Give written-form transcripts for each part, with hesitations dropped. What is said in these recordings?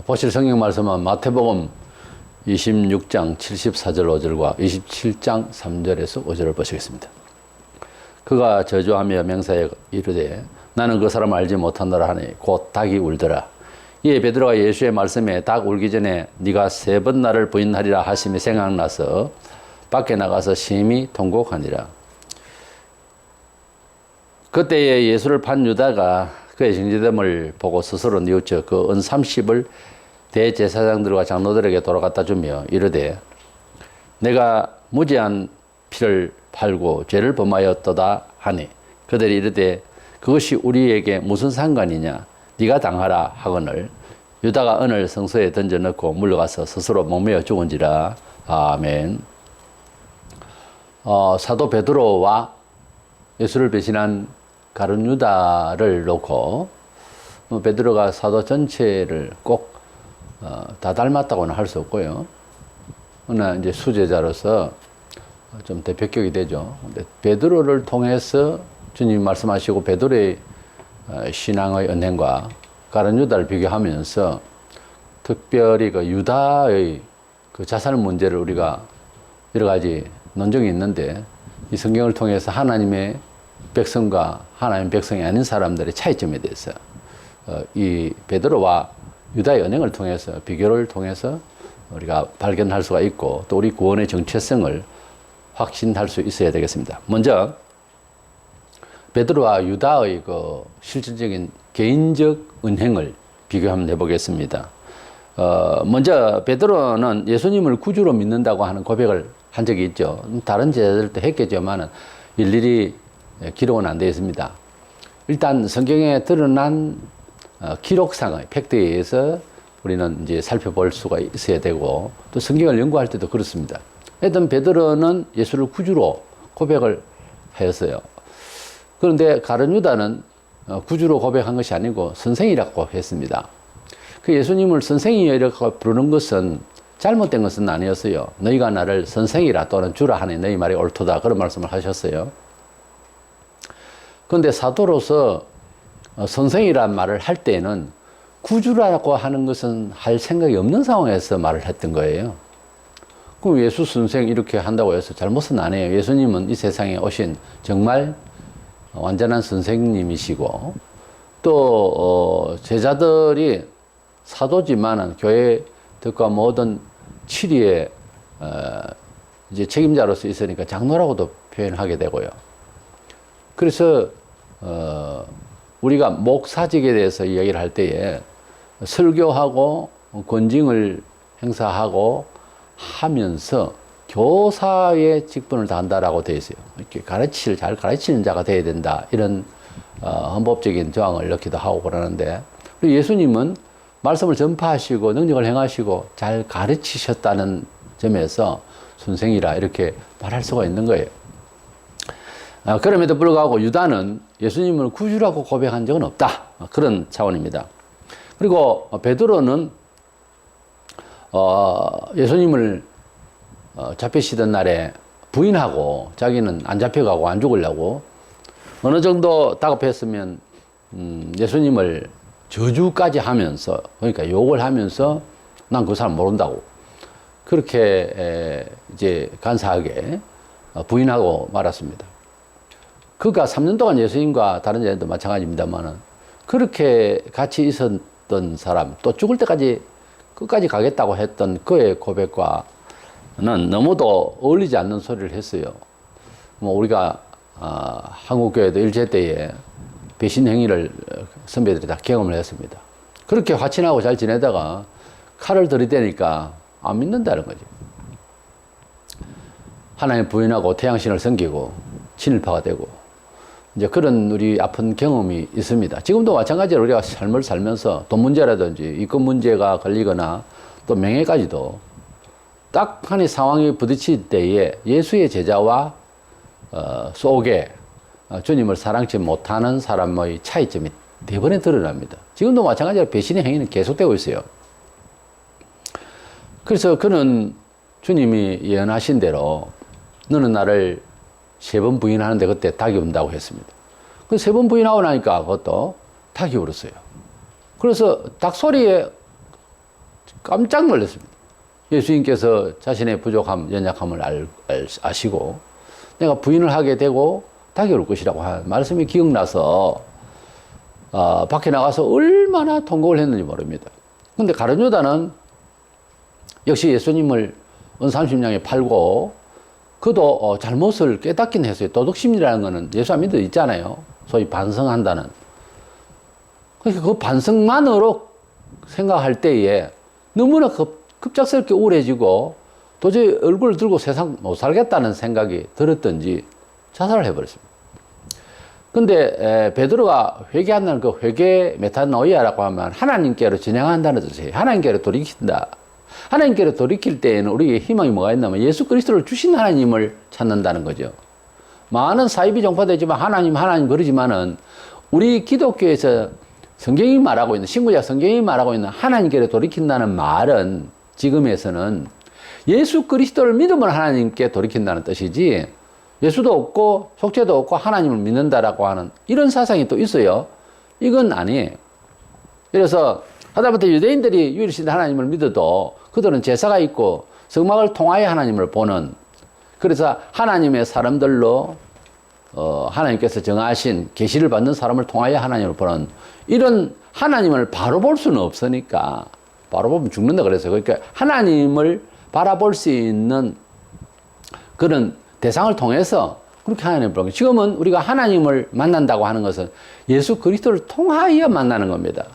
보실 성경 말씀은 마태복음 26장 74절 5절과 27장 3절에서 5절을 보시겠습니다. 그가 저주하며 맹세하여 이르되 나는 그 사람을 알지 못하노라 하니 곧 닭이 울더라. 이에 베드로가 예수의 말씀에 닭 울기 전에 네가 3번 나를 부인하리라 하심이 생각나서 밖에 나가서 심히 통곡하니라. 그때에 예수를 판 유다가 그의 정죄됨을 보고 스스로 뉘우쳐 그 은 30을 대제사장들과 장로들에게 돌아갔다 주며 이르되 내가 무죄한 피를 팔고 죄를 범하였도다 하니 그들이 이르되 그것이 우리에게 무슨 상관이냐 네가 당하라 하거늘 유다가 은을 성소에 던져 넣고 물러가서 스스로 목매어 죽은지라. 아멘. 사도 베드로와 예수를 배신한 가룟 유다를 놓고 베드로가 사도 전체를 꼭 다 닮았다고는 할 수 없고요. 그러나 이제 수제자로서 좀 대표격이 되죠. 근데 베드로를 통해서 주님이 말씀하시고 베드로의 신앙의 은행과 가룟 유다를 비교하면서 특별히 그 유다의 그 자살 문제를 우리가 여러 가지 논증이 있는데 이 성경을 통해서 하나님의 백성과 하나님 백성이 아닌 사람들의 차이점에 대해서 이 베드로와 유다의 언행을 통해서 비교를 통해서 우리가 발견할 수가 있고 또 우리 구원의 정체성을 확신할 수 있어야 되겠습니다. 먼저 베드로와 유다의 그 실질적인 개인적 은행을 비교 한번 해보겠습니다. 먼저 베드로는 예수님을 구주로 믿는다고 하는 고백을 한 적이 있죠. 다른 제자들도 했겠지만은 일일이 기록은 안 되어 있습니다. 일단 성경에 드러난 기록상의 팩트에 의해서 우리는 이제 살펴볼 수가 있어야 되고 또 성경을 연구할 때도 그렇습니다. 하여튼 베드로는 예수를 구주로 고백을 하였어요. 그런데 가룟 유다는 구주로 고백한 것이 아니고 선생이라고 했습니다. 그 예수님을 선생이라고 부르는 것은 잘못된 것은 아니었어요. 너희가 나를 선생이라 또는 주라 하니 너희 말이 옳도다 그런 말씀을 하셨어요. 그런데 사도로서 선생이란 말을 할 때는 구주라고 하는 것은 할 생각이 없는 상황에서 말을 했던 거예요. 그럼 예수 선생 이렇게 한다고 해서 잘못은 아니에요. 예수님은 이 세상에 오신 정말 완전한 선생님이시고 또 제자들이 사도지만은 교회 덕과 모든 치리의 이제 책임자로서 있으니까 장로라고도 표현하게 되고요. 그래서 우리가 목사직에 대해서 이야기를 할 때에 설교하고 권징을 행사하고 하면서 교사의 직분을 다한다라고 되어 있어요. 이렇게 잘 가르치는 자가 되어야 된다. 이런 헌법적인 조항을 넣기도 하고 그러는데 예수님은 말씀을 전파하시고 능력을 행하시고 잘 가르치셨다는 점에서 선생이라 이렇게 말할 수가 있는 거예요. 그럼에도 불구하고 유다는 예수님을 구주라고 고백한 적은 없다. 그런 차원입니다. 그리고 베드로는 예수님을 잡히시던 날에 부인하고 자기는 안 잡혀가고 안 죽으려고 어느 정도 다급했으면 예수님을 저주까지 하면서 그러니까 욕을 하면서 난 그 사람 모른다고 그렇게 이제 간사하게 부인하고 말았습니다. 그가 3년 동안 예수님과 다른 자들도 마찬가지입니다만은 그렇게 같이 있었던 사람 또 죽을 때까지 끝까지 가겠다고 했던 그의 고백과는 너무도 어울리지 않는 소리를 했어요. 뭐 우리가 한국교회도 일제 때에 배신 행위를 선배들이 다 경험을 했습니다. 그렇게 화친하고 잘 지내다가 칼을 들이대니까 안 믿는다는 거죠. 하나님 부인하고 태양신을 섬기고 친일파가 되고 이제 그런 우리 아픈 경험이 있습니다. 지금도 마찬가지로 우리가 삶을 살면서 돈 문제라든지 이권 문제가 걸리거나 또 명예까지도 딱 한 상황이 부딪힐 때에 예수의 제자와 속에 주님을 사랑치 못하는 사람의 차이점이 대번에 드러납니다. 지금도 마찬가지로 배신의 행위는 계속되고 있어요. 그래서 그는 주님이 예언하신 대로 너는 나를 3번 부인하는데 그때 닭이 운다고 했습니다. 그 3번 부인하고 나니까 그것도 닭이 울었어요. 그래서 닭 소리에 깜짝 놀랐습니다. 예수님께서 자신의 부족함, 연약함을 아시고 내가 부인을 하게 되고 닭이 올 것이라고 한 말씀이 기억나서 밖에 나가서 얼마나 통곡을 했는지 모릅니다. 근데 가룟 유다는 역시 예수님을 은 30냥에 팔고 그도 잘못을 깨닫긴 했어요. 도덕심리라는 거는 예수 안 믿어 있잖아요. 소위 반성한다는. 그러니까 그 반성만으로 생각할 때에 너무나 급작스럽게 우울해지고 도저히 얼굴을 들고 세상 못 살겠다는 생각이 들었던지 자살을 해버렸습니다. 근데 베드로가 회개한다는 그 회개 메타노이아라고 하면 하나님께로 진행한다는 뜻이에요. 하나님께로 돌이킨다. 하나님께로 돌이킬 때에는 우리에게 희망이 뭐가 있냐면 예수 그리스도를 주신 하나님을 찾는다는 거죠. 많은 사이비 종파되지만 하나님 그러지만은 우리 기독교에서 성경이 말하고 있는 신구약 성경이 말하고 있는 하나님께로 돌이킨다는 말은 지금에서는 예수 그리스도를 믿으면 하나님께 돌이킨다는 뜻이지 예수도 없고 속죄도 없고 하나님을 믿는다라고 하는 이런 사상이 또 있어요. 이건 아니에요. 그래서 하다못해 유대인들이 유일신 하나님을 믿어도 그들은 제사가 있고 성막을 통하여 하나님을 보는, 그래서 하나님의 사람들로 하나님께서 정하신 계시를 받는 사람을 통하여 하나님을 보는 이런 하나님을 바로 볼 수는 없으니까, 바로 보면 죽는다 그래서, 그러니까 하나님을 바라볼 수 있는 그런 대상을 통해서 그렇게 하나님을 보는 거예요. 지금은 우리가 하나님을 만난다고 하는 것은 예수 그리스도를 통하여 만나는 겁니다.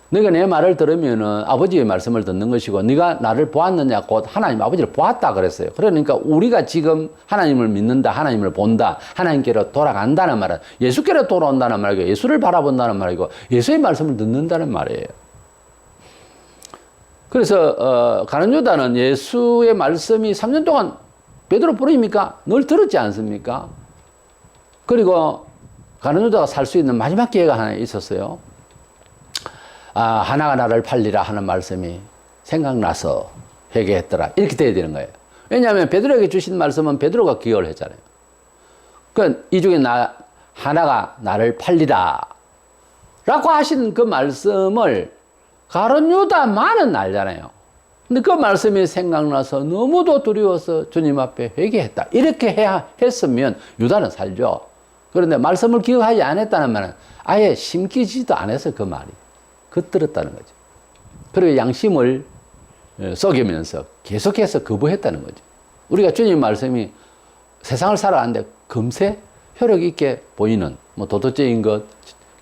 너희가 내 말을 들으면은 아버지의 말씀을 듣는 것이고, 네가 나를 보았느냐 곧 하나님 아버지를 보았다 그랬어요. 그러니까 우리가 지금 하나님을 믿는다, 하나님을 본다, 하나님께로 돌아간다는 말은 예수께로 돌아온다는 말이고, 예수를 바라본다는 말이고, 예수의 말씀을 듣는다는 말이에요. 그래서 가룟 유다는 예수의 말씀이 3년 동안 베드로 부르입니까? 늘 들었지 않습니까? 그리고 가룟 유다가 살 수 있는 마지막 기회가 하나 있었어요. 하나가 나를 팔리라 하는 말씀이 생각나서 회개했더라. 이렇게 돼야 되는 거예요. 왜냐하면 베드로에게 주신 말씀은 베드로가 기억을 했잖아요. 그러니까 이 중에 하나가 나를 팔리라 라고 하신 그 말씀을 가룟 유다만은 알잖아요. 근데 그 말씀이 생각나서 너무도 두려워서 주님 앞에 회개했다. 이렇게 했으면 유다는 살죠. 그런데 말씀을 기억하지 않았다는 말은 아예 심기지도 않았어요. 그 말이. 겉들었다는 거죠. 그리고 양심을 속이면서 계속해서 거부했다는 거죠. 우리가 주님 말씀이 세상을 살아가는데 금세 효력 있게 보이는 뭐 도덕적인 것,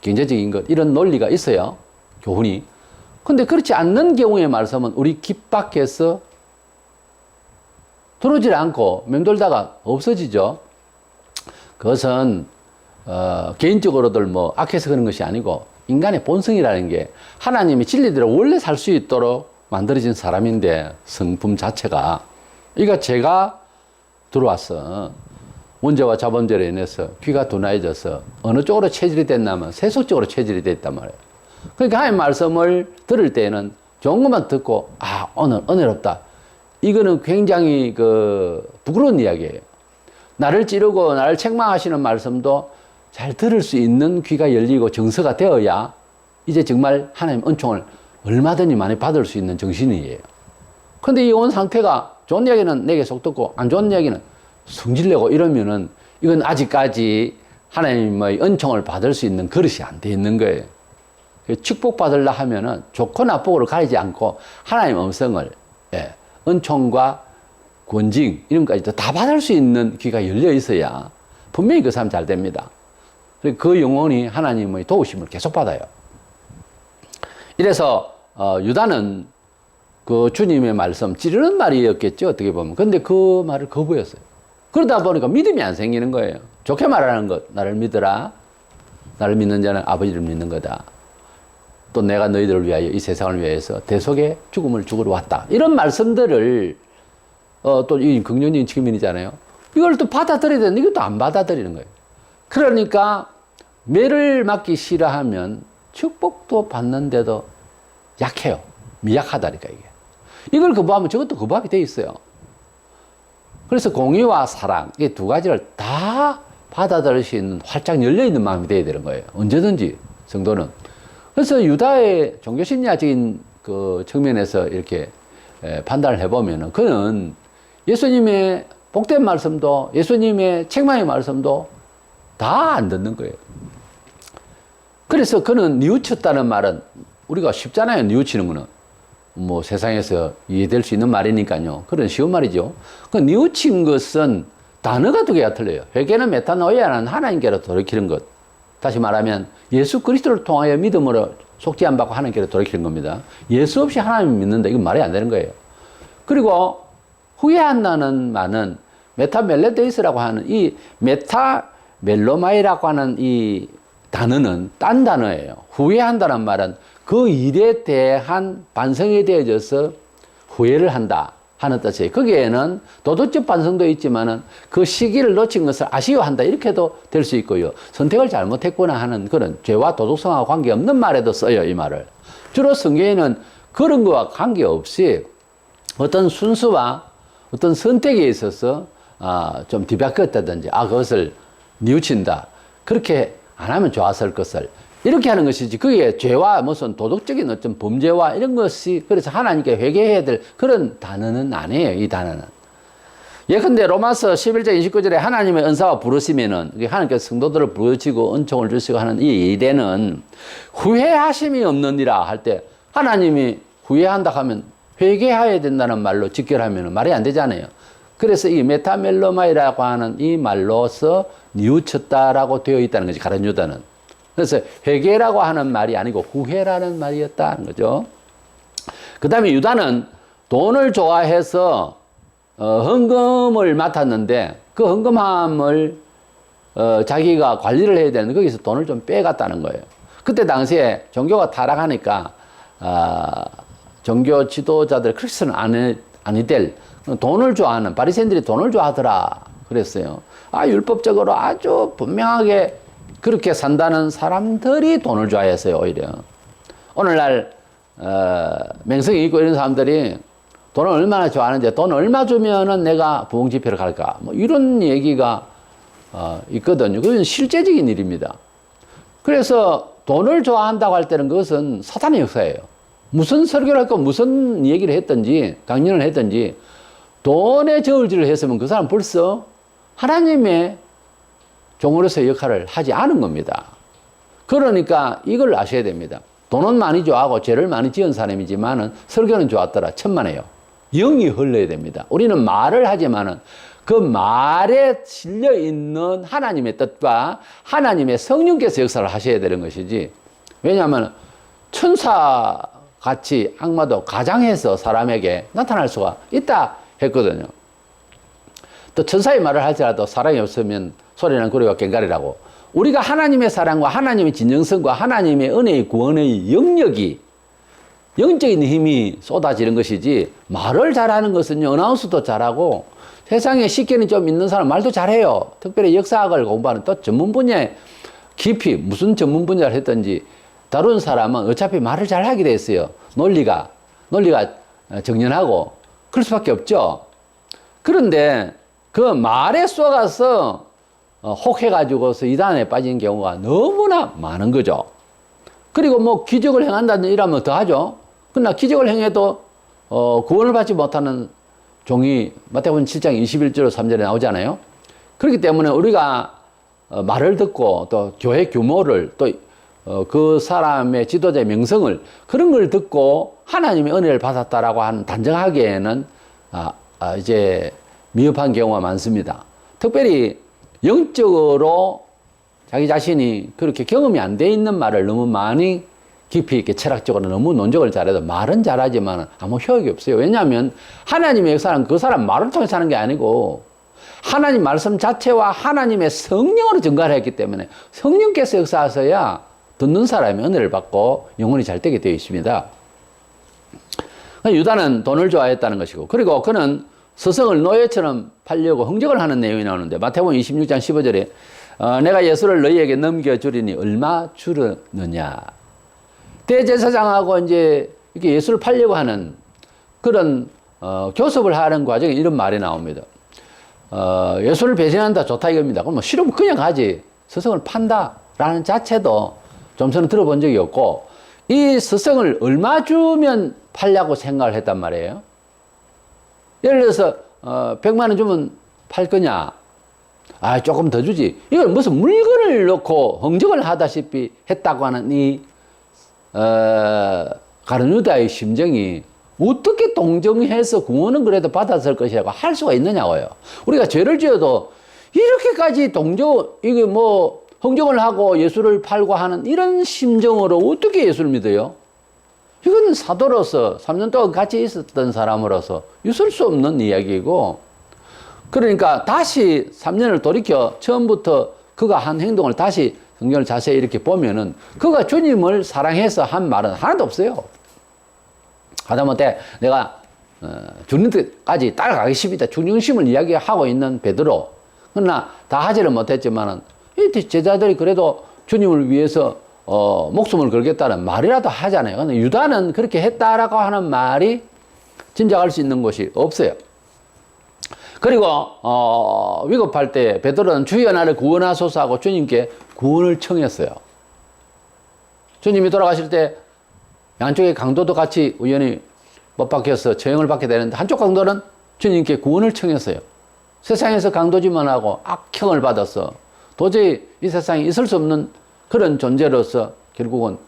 경제적인 것 이런 논리가 있어요. 교훈이. 근데 그렇지 않는 경우의 말씀은 우리 깃 밖에서 들어오질 않고 맴돌다가 없어지죠. 그것은 개인적으로들 뭐 악해서 그런 것이 아니고 인간의 본성이라는 게 하나님이 진리대로 원래 살 수 있도록 만들어진 사람인데, 성품 자체가, 그러니까 제가 들어와서 원죄와 자범죄로 인해서 귀가 둔해져서 어느 쪽으로 체질이 됐냐면 세속적으로 체질이 됐단 말이에요. 그러니까 하나님 말씀을 들을 때에는 좋은 것만 듣고 오늘 은혜롭다, 이거는 굉장히 부끄러운 이야기예요. 나를 찌르고 나를 책망하시는 말씀도 잘 들을 수 있는 귀가 열리고 정서가 되어야 이제 정말 하나님 은총을 얼마든지 많이 받을 수 있는 정신이에요. 그런데 이 온 상태가 좋은 이야기는 내게 속 듣고 안 좋은 이야기는 성질내고 이러면은 이건 아직까지 하나님의 은총을 받을 수 있는 그릇이 안 돼 있는 거예요. 축복받으려 하면은 좋고 나쁘고를 가리지 않고 하나님 음성을, 은총과 권징 이런 것까지도 다 받을 수 있는 귀가 열려 있어야 분명히 그 사람 잘 됩니다. 그 영혼이 하나님의 도우심을 계속 받아요. 이래서 유다는 그 주님의 말씀 찌르는 말이었겠죠, 어떻게 보면. 근데 그 말을 거부했어요. 그러다 보니까 믿음이 안 생기는 거예요. 좋게 말하는 것, 나를 믿어라. 나를 믿는 자는 아버지를 믿는 거다. 또 내가 너희들을 위하여 이 세상을 위해서 대속의 죽음을 죽으러 왔다. 이런 말씀들을 또 이 긍정적인 측면이잖아요. 이걸 또 받아들여야 되는데 이것도 안 받아들이는 거예요. 그러니까 매를 맞기 싫어하면 축복도 받는데도 약해요. 미약하다니까 이게. 이걸 거부하면 저것도 거부하게 돼 있어요. 그래서 공의와 사랑, 이 두 가지를 다 받아들일 수 있는 활짝 열려있는 마음이 돼야 되는 거예요. 언제든지 성도는. 그래서 유다의 종교심리학적인 그 측면에서 이렇게 판단을 해보면은 그는 예수님의 복된 말씀도 예수님의 책망의 말씀도 다 안 듣는 거예요. 그래서 그는 뉘우쳤다는 말은 우리가 쉽잖아요. 뉘우치는 거는. 뭐 세상에서 이해될 수 있는 말이니까요. 그런 쉬운 말이죠. 그 뉘우친 것은 단어가 두 개가 틀려요. 회개는 메타노이아는 하나님께로 돌이키는 것. 다시 말하면 예수 그리스도를 통하여 믿음으로 속죄 안 받고 하나님께로 돌이키는 겁니다. 예수 없이 하나님을 믿는다. 이건 말이 안 되는 거예요. 그리고 후회한다는 말은 메타멜레데이스라고 하는 이 메타멜로마이라고 하는 이 단어는 딴 단어예요. 후회한다는 말은 그 일에 대한 반성에 대해져서 후회를 한다 하는 뜻이에요. 거기에는 도덕적 반성도 있지만은 그 시기를 놓친 것을 아쉬워한다 이렇게도 될 수 있고요. 선택을 잘못했구나 하는 그런 죄와 도덕성하고 관계없는 말에도 써요. 이 말을. 주로 성경에는 그런 거와 관계없이 어떤 순수와 어떤 선택에 있어서 좀 뒤바뀌었다든지 그것을 뉘우친다. 그렇게 안 하면 좋았을 것을 이렇게 하는 것이지 그게 죄와 무슨 도덕적인 어떤 범죄와 이런 것이 그래서 하나님께 회개해야 될 그런 단어는 아니에요. 이 단어는. 예컨대 로마서 11장 29절에 하나님의 은사와 부르시면은 하나님께서 성도들을 부르시고 은총을 주시고 하는 이 일에는 후회하심이 없느니라 할 때 하나님이 후회한다 하면 회개해야 된다는 말로 직결하면 말이 안 되잖아요. 그래서 이 메타멜로마이라고 하는 이 말로서 뉘우쳤다라고 되어 있다는 거지, 가룟 유다는. 그래서 회개라고 하는 말이 아니고 후회라는 말이었다는 거죠. 그 다음에 유다는 돈을 좋아해서 헌금을 맡았는데 그 헌금함을 자기가 관리를 해야 되는데 거기서 돈을 좀 빼갔다는 거예요. 그때 당시에 종교가 타락하니까 종교 지도자들 크리스천은 아니될 돈을 좋아하는 바리새인들이 돈을 좋아하더라 그랬어요. 율법적으로 아주 분명하게 그렇게 산다는 사람들이 돈을 좋아했어요. 오히려 오늘날 맹성이 있고 이런 사람들이 돈을 얼마나 좋아하는데 돈 얼마 주면은 내가 부흥 집회를 갈까 뭐 이런 얘기가 있거든요. 그건 실제적인 일입니다. 그래서 돈을 좋아한다고 할 때는 그것은 사탄의 역사예요. 무슨 설교를 했고 무슨 얘기를 했든지 강연을 했든지 돈에 저울질을 했으면 그 사람 벌써 하나님의 종으로서의 역할을 하지 않은 겁니다. 그러니까 이걸 아셔야 됩니다. 돈은 많이 좋아하고 죄를 많이 지은 사람이지만은 설교는 좋았더라. 천만에요. 영이 흘러야 됩니다. 우리는 말을 하지만은 그 말에 실려 있는 하나님의 뜻과 하나님의 성령께서 역사를 하셔야 되는 것이지. 왜냐하면 천사 같이 악마도 가장해서 사람에게 나타날 수가 있다 했거든요. 또 천사의 말을 할지라도 사랑이 없으면 소리난 구리와 꽹과리라고. 우리가 하나님의 사랑과 하나님의 진정성과 하나님의 은혜의 구원의 영역이 영적인 힘이 쏟아지는 것이지 말을 잘하는 것은요 어나운스도 잘하고 세상에 식견이 좀 있는 사람 말도 잘해요. 특별히 역사학을 공부하는 또 전문 분야에 깊이 무슨 전문 분야를 했든지 다룬 사람은 어차피 말을 잘하게 돼 있어요. 논리가 정연하고 그럴 수밖에 없죠. 그런데 그 말에 쏘가서 혹해가지고서 이단에 빠진 경우가 너무나 많은 거죠. 그리고 뭐 기적을 행한다든지 이러면 더 하죠. 그러나 기적을 행해도 구원을 받지 못하는 종이 마태복음 7장 21절 3절에 나오잖아요. 그렇기 때문에 우리가 말을 듣고 또 교회 규모를 또 그 사람의 지도자의 명성을 그런 걸 듣고 하나님의 은혜를 받았다라고 하는 단정하기에는 이제 미흡한 경우가 많습니다. 특별히 영적으로 자기 자신이 그렇게 경험이 안 돼 있는 말을 너무 많이 깊이 있게 철학적으로 너무 논적을 잘해도 말은 잘하지만 아무 효력이 없어요. 왜냐하면 하나님의 역사는 그 사람 말을 통해서 하는 게 아니고 하나님 말씀 자체와 하나님의 성령으로 증가를 했기 때문에 성령께서 역사하셔야 듣는 사람이 은혜를 받고 영혼이 잘 되게 되어 있습니다. 유다는 돈을 좋아했다는 것이고 그리고 그는 스승을 노예처럼 팔려고 흥정을 하는 내용이 나오는데 마태복음 26장 15절에 내가 예수를 너희에게 넘겨주리니 얼마 주느냐. 대제사장하고 이제 이렇게 예수를 팔려고 하는 그런 교섭을 하는 과정에 이런 말이 나옵니다. 예수를 배신한다 좋다 이겁니다. 그럼 뭐 싫으면 그냥 가지. 스승을 판다라는 자체도 좀 전에 들어본 적이 없고 이 스승을 얼마 주면 팔려고 생각을 했단 말이에요. 예를 들어서 100만 원 주면 팔 거냐? 아, 조금 더 주지. 이걸 무슨 물건을 넣고 흥정을 하다시피 했다고 하는 이 가룟유다의 심정이 어떻게 동정해서 구원은 그래도 받았을 것이라고 할 수가 있느냐고요. 우리가 죄를 지어도 이렇게까지 이게 뭐 흥정을 하고 예수를 팔고 하는 이런 심정으로 어떻게 예수를 믿어요? 이건 사도로서 3년 동안 같이 있었던 사람으로서 있을 수 없는 이야기이고, 그러니까 다시 3년을 돌이켜 처음부터 그가 한 행동을 다시 성경을 자세히 이렇게 보면은 그가 주님을 사랑해서 한 말은 하나도 없어요. 하다못해 내가 주님까지 따라가겠습니다. 중심을 이야기하고 있는 베드로, 그러나 다 하지를 못했지만은 이 제자들이 그래도 주님을 위해서 목숨을 걸겠다는 말이라도 하잖아요. 근데 유다는 그렇게 했다라고 하는 말이 짐작할 수 있는 것이 없어요. 그리고 위급할 때 베드로는 주여 나를 구원하소서 하고 주님께 구원을 청했어요. 주님이 돌아가실 때 양쪽의 강도도 같이 우연히 못 박혀서 처형을 받게 되는데 한쪽 강도는 주님께 구원을 청했어요. 세상에서 강도지만 하고 악형을 받아서 도저히 이 세상에 있을 수 없는 그런 존재로서 결국은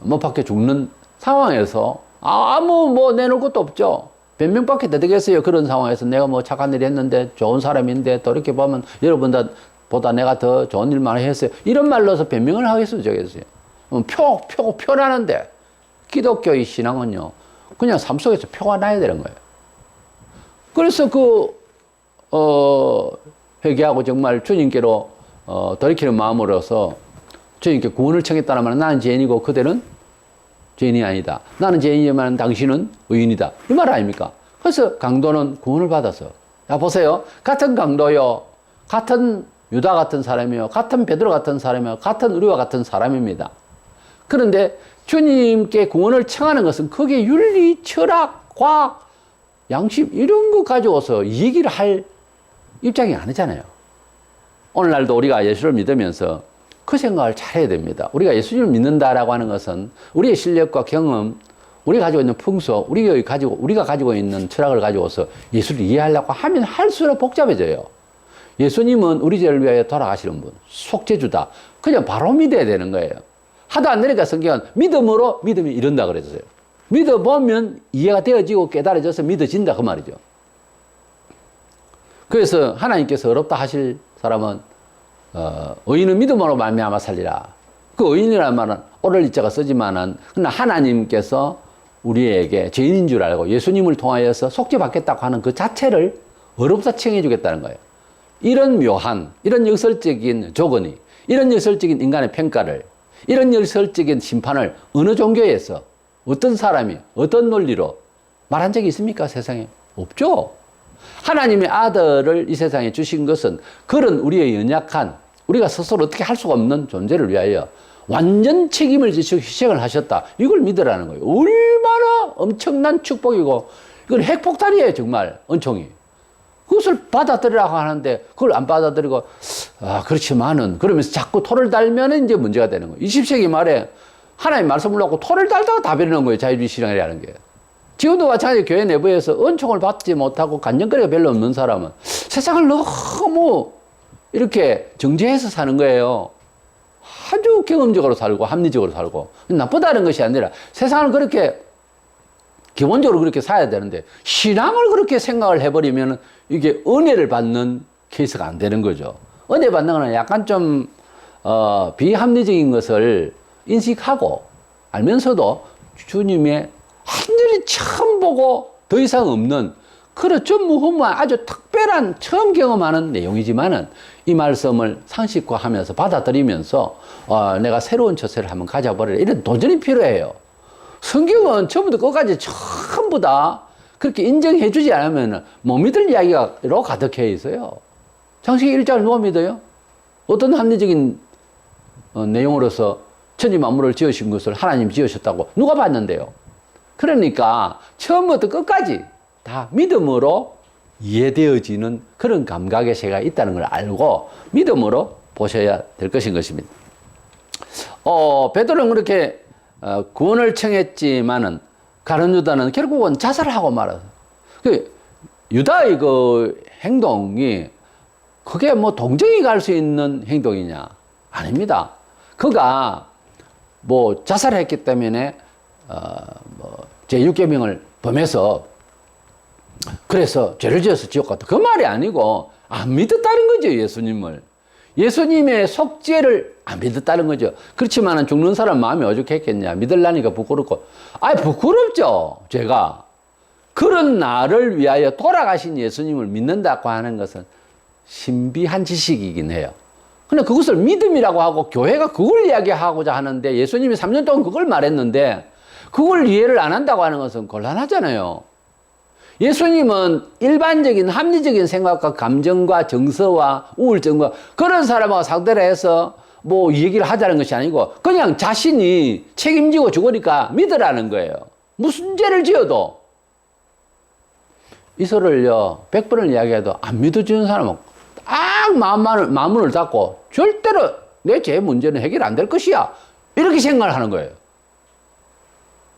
못 박혀 죽는 상황에서 아무 뭐 내놓을 것도 없죠. 변명밖에 되겠어요. 그런 상황에서 내가 뭐 착한 일 했는데 좋은 사람인데 또 이렇게 보면 여러분보다 내가 더 좋은 일만 했어요. 이런 말로서 변명을 하겠어요. 저겠어요. 표라는데 기독교의 신앙은요. 그냥 삶 속에서 표가 나야 되는 거예요. 그래서 회개하고 정말 주님께로 돌이키는 마음으로서 주님께 구원을 청했다는 말은 나는 죄인이고 그들은 죄인이 아니다. 나는 죄인이지만 당신은 의인이다. 이 말 아닙니까? 그래서 강도는 구원을 받아서. 자, 보세요. 같은 강도요. 같은 유다 같은 사람이요. 같은 베드로 같은 사람이요. 같은 우리와 같은 사람입니다. 그런데 주님께 구원을 청하는 것은 거기에 윤리, 철학, 과학, 양심 이런 거 가지고서 얘기를 할 입장이 아니잖아요. 오늘날도 우리가 예수를 믿으면서 그 생각을 잘 해야 됩니다. 우리가 예수님을 믿는다라고 하는 것은 우리의 실력과 경험, 우리가 가지고 있는 풍속, 우리가 가지고 있는 철학을 가지고서 예수를 이해하려고 하면 할수록 복잡해져요. 예수님은 우리 죄를 위하여 돌아가시는 분, 속죄주다. 그냥 바로 믿어야 되는 거예요. 하도 안 되니까 성경은 믿음으로 믿음이 이른다 그랬어요. 믿어보면 이해가 되어지고 깨달아져서 믿어진다 그 말이죠. 그래서 하나님께서 어렵다 하실 사람은 의인은 믿음으로 말미암아 살리라. 그 의인이라는 말은 오를 이자가 쓰지만은 그러나 하나님께서 우리에게 죄인인 줄 알고 예수님을 통하여서 속죄받겠다고 하는 그 자체를 어렵다 칭해 주겠다는 거예요. 이런 묘한, 이런 역설적인 조건이, 이런 역설적인 인간의 평가를, 이런 역설적인 심판을 어느 종교에서 어떤 사람이 어떤 논리로 말한 적이 있습니까? 세상에 없죠. 하나님의 아들을 이 세상에 주신 것은 그런 우리의 연약한, 우리가 스스로 어떻게 할 수가 없는 존재를 위하여 완전 책임을 지시고 희생을 하셨다. 이걸 믿으라는 거예요. 얼마나 엄청난 축복이고 이건 핵폭탄이에요. 정말 은총이. 그것을 받아들이라고 하는데 그걸 안 받아들이고 그렇지만은 그러면서 자꾸 토를 달면 이제 문제가 되는 거예요. 20세기 말에 하나님 말씀을 놓고 토를 달다가 다 버리는 거예요. 자유주의 신앙이라는 게. 지금도 마찬가지 교회 내부에서 은총을 받지 못하고 간증거리가 별로 없는 사람은 세상을 너무 이렇게 정죄해서 사는 거예요. 아주 경험적으로 살고 합리적으로 살고. 나쁘다는 것이 아니라 세상을 그렇게 기본적으로 그렇게 살아야 되는데 신앙을 그렇게 생각을 해버리면 이게 은혜를 받는 케이스가 안 되는 거죠. 은혜 받는 거는 약간 좀 비합리적인 것을 인식하고 알면서도 주님의 완전히 처음 보고 더 이상 없는 그런 전무후무한 아주 특별한 처음 경험하는 내용이지만은 이 말씀을 상식화하면서 받아들이면서 내가 새로운 처세를 한번 가져버리라 이런 도전이 필요해요. 성경은 처음부터 끝까지 전부 다 그렇게 인정해 주지 않으면 못 믿을 이야기로 가득해 있어요. 창세기 1장을 누가 믿어요? 어떤 합리적인 내용으로서 천지 만물을 지으신 것을 하나님 지으셨다고 누가 봤는데요? 그러니까 처음부터 끝까지 다 믿음으로 이해되어지는 그런 감각의 세계가 있다는 걸 알고 믿음으로 보셔야 될 것인 것입니다. 베드로는 그렇게 구원을 청했지만은 가룟 유다는 결국은 자살하고 말았어요. 그 유다의 그 행동이 그게 뭐 동정이 갈 수 있는 행동이냐? 아닙니다. 그가 뭐 자살했기 때문에 뭐 제6계명을 범해서 그래서 죄를 지어서 지옥 갔다. 그 말이 아니고 안 믿었다는 거죠, 예수님을. 예수님의 속죄를 안 믿었다는 거죠. 그렇지만은 죽는 사람 마음이 오죽했겠냐. 믿으려니까 부끄럽고. 부끄럽죠, 제가. 그런 나를 위하여 돌아가신 예수님을 믿는다고 하는 것은 신비한 지식이긴 해요. 근데 그것을 믿음이라고 하고 교회가 그걸 이야기하고자 하는데 예수님이 3년 동안 그걸 말했는데 그걸 이해를 안 한다고 하는 것은 곤란하잖아요. 예수님은 일반적인 합리적인 생각과 감정과 정서와 우울증과 그런 사람하고 상대를 해서 뭐 이 얘기를 하자는 것이 아니고 그냥 자신이 책임지고 죽으니까 믿으라는 거예요. 무슨 죄를 지어도. 이소를요 100번을 이야기해도 안 믿어주는 사람은 딱 마음을 닫고 절대로 내 죄 문제는 해결 안 될 것이야 이렇게 생각을 하는 거예요.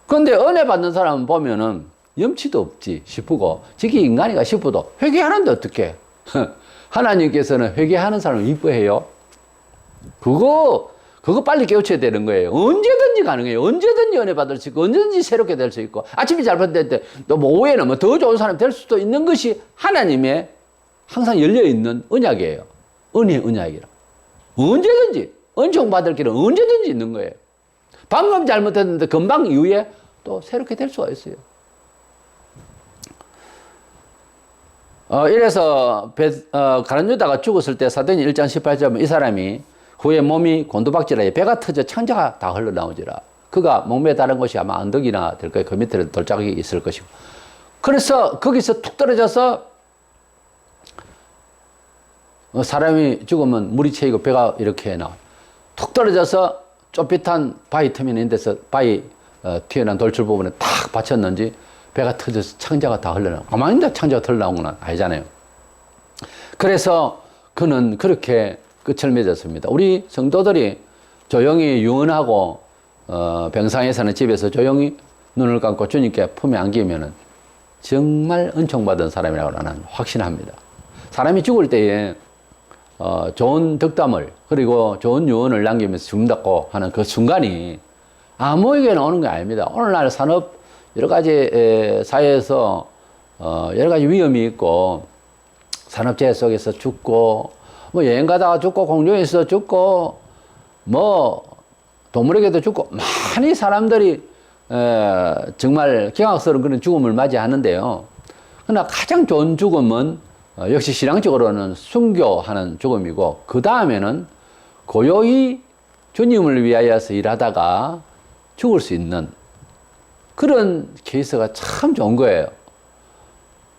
그런데 은혜 받는 사람은 보면은 염치도 없지 싶고 저게 인간이가 싶어도 회개하는데 어떡해. 하나님께서는 회개하는 사람을 이뻐해요. 그거 빨리 깨우쳐야 되는 거예요. 언제든지 가능해요. 언제든지 은혜 받을 수 있고 언제든지 새롭게 될 수 있고 아침에 잘못될 때 또 뭐 오후에는 뭐 더 좋은 사람이 될 수도 있는 것이 하나님의 항상 열려있는 언약이에요. 은혜의 언약이라. 언제든지 은총 받을 길은 언제든지 있는 거예요. 방금 잘못했는데 금방 이후에 또 새롭게 될 수가 있어요. 이래서 가룟 유다가 죽었을 때 사도행 1장 18절에 이 사람이 후에 몸이 곤두박질하여 배가 터져 창자가 다 흘러나오지라. 그가 목매에 다른 곳이 아마 언덕이나 될 거예요. 그 밑에 돌짝이 있을 것이고. 그래서 거기서 툭 떨어져서 사람이 죽으면 물이 채이고 배가 이렇게 나와요. 툭 떨어져서 좁빗한 바위 틈이 있는 데서 바위 튀어나온 돌출 부분에 탁 받쳤는지 배가 터져서 창자가 다 흘러나오고 가만히 창자가 흘러나온 건 아니잖아요. 그래서 그는 그렇게 끝을 맺었습니다. 우리 성도들이 조용히 유언하고 병상에 사는 집에서 조용히 눈을 감고 주님께 품에 안기면은 정말 은총받은 사람이라고 나는 확신합니다. 사람이 죽을 때에 좋은 덕담을 그리고 좋은 유언을 남기면서 죽는다고 하는 그 순간이 아무에게나 오는 게 아닙니다. 오늘날 산업 여러 가지 사회에서 여러 가지 위험이 있고 산업재해 속에서 죽고 뭐 여행 가다가 죽고 공중에서 죽고 뭐 동물에게도 죽고 많이 사람들이 정말 경악스러운 그런 죽음을 맞이하는데요. 그러나 가장 좋은 죽음은 역시 신앙적으로는 순교하는 죽음이고 그 다음에는 고요히 주님을 위하여서 일하다가 죽을 수 있는 그런 케이스가 참 좋은 거예요.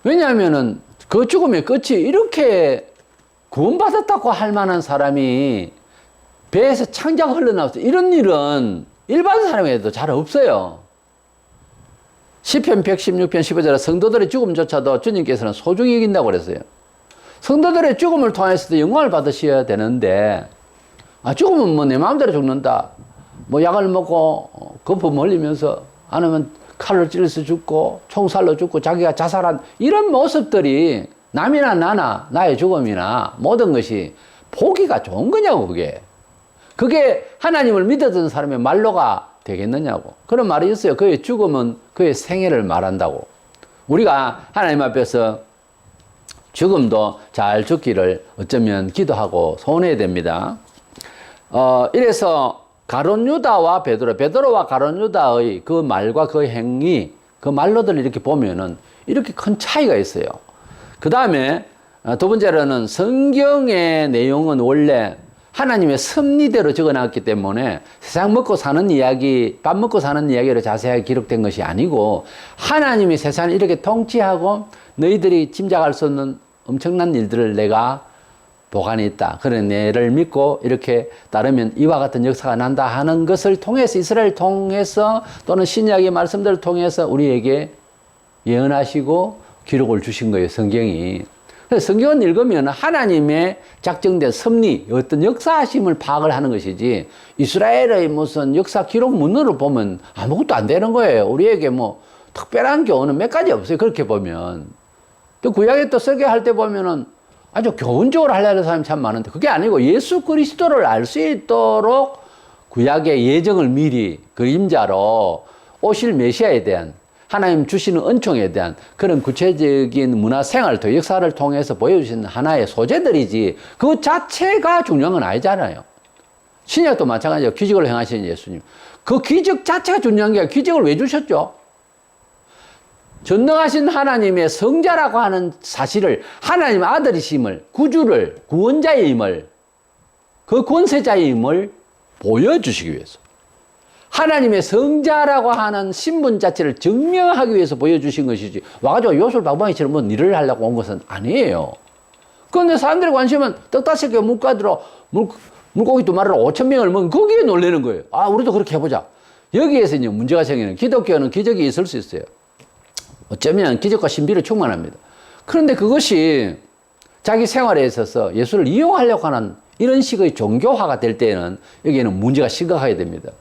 왜냐하면은 그 죽음의 끝이 이렇게 구원받았다고 할 만한 사람이 배에서 창자가 흘러나왔어. 이런 일은 일반 사람에게도 잘 없어요. 시편 116편 15절에 성도들의 죽음조차도 주님께서는 소중히 여긴다고 그랬어요. 성도들의 죽음을 통해서도 영광을 받으셔야 되는데 죽으면 뭐 내 마음대로 죽는다. 뭐 약을 먹고 거품 흘리면서 아니면 칼로 찔러서 죽고 총살로 죽고 자기가 자살한 이런 모습들이 남이나 나나 나의 죽음이나 모든 것이 보기가 좋은 거냐고 그게 하나님을 믿었던 사람의 말로가 되겠느냐고 그런 말이 있어요. 그의 죽음은 그의 생애를 말한다고. 우리가 하나님 앞에서 죽음도 잘 죽기를 어쩌면 기도하고 소원해야 됩니다. 이래서 가룟 유다와 베드로와 가룟 유다의 그 말과 그 행위, 그 말로들 이렇게 보면은 이렇게 큰 차이가 있어요. 그 다음에 두 번째로는 성경의 내용은 원래 하나님의 섭리대로 적어놨기 때문에 세상 먹고 사는 이야기, 밥 먹고 사는 이야기로 자세하게 기록된 것이 아니고 하나님이 세상을 이렇게 통치하고 너희들이 짐작할 수 없는 엄청난 일들을 내가 보관이 있다. 그런 예를 믿고 이렇게 따르면 이와 같은 역사가 난다 하는 것을 통해서 이스라엘 통해서 또는 신약의 말씀들을 통해서 우리에게 예언하시고 기록을 주신 거예요. 성경이. 그래서 성경을 읽으면 하나님의 작정된 섭리, 어떤 역사심을 파악을 하는 것이지, 이스라엘의 무슨 역사 기록문으로 보면 아무것도 안 되는 거예요. 우리에게 뭐 특별한 교훈은 몇 가지 없어요. 그렇게 보면. 또 구약에 또 설교할 때 보면은 아주 교훈적으로 하려는 사람이 참 많은데, 그게 아니고 예수 그리스도를 알 수 있도록 구약의 예정을 미리 그림자로 오실 메시아에 대한, 하나님 주시는 은총에 대한 그런 구체적인 문화 생활, 또 역사를 통해서 보여주시는 하나의 소재들이지, 그 자체가 중요한 건 아니잖아요. 신약도 마찬가지예요. 기적을 행하신 예수님. 그 기적 자체가 중요한 게 아니라 기적을 왜 주셨죠? 전능하신 하나님의 성자라고 하는 사실을, 하나님 아들이심을, 구주를, 구원자의 힘을, 그 권세자의 힘을 보여주시기 위해서, 하나님의 성자라고 하는 신분 자체를 증명하기 위해서 보여주신 것이지, 와가지고 요술 방방이처럼 뭐 일을 하려고 온 것은 아니에요. 그런데 사람들의 관심은 떡 5개 물가들어 물고기 2마리로 5,000명을 먹은 거기에 놀라는 거예요. 아, 우리도 그렇게 해보자. 여기에서 이제 문제가 생기는, 기독교는 기적이 있을 수 있어요. 어쩌면 기적과 신비로 충만합니다. 그런데 그것이 자기 생활에 있어서 예수를 이용하려고 하는 이런 식의 종교화가 될 때에는 여기에는 문제가 심각하게 됩니다.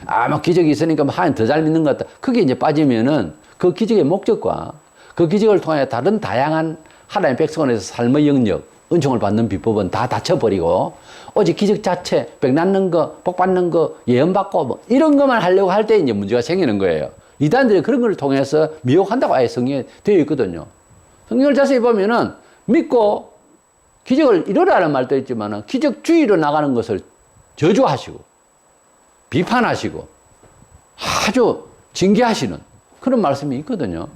아, 막 기적이 있으니까 하나님 더 잘 믿는 것 같다. 그게 이제 빠지면은 그 기적의 목적과 그 기적을 통해 다른 다양한 하나님의 백성에서 삶의 영역, 은총을 받는 비법은 다 닫혀버리고, 오직 기적 자체, 백 낫는 거, 복 받는 거, 예언받고 뭐 이런 것만 하려고 할 때 이제 문제가 생기는 거예요. 이단들이 그런 걸 통해서 미혹한다고 아예 성경에 되어 있거든요. 성경을 자세히 보면은 믿고 기적을 이루라는 말도 있지만은 기적주의로 나가는 것을 저주하시고 비판하시고 아주 징계하시는 그런 말씀이 있거든요.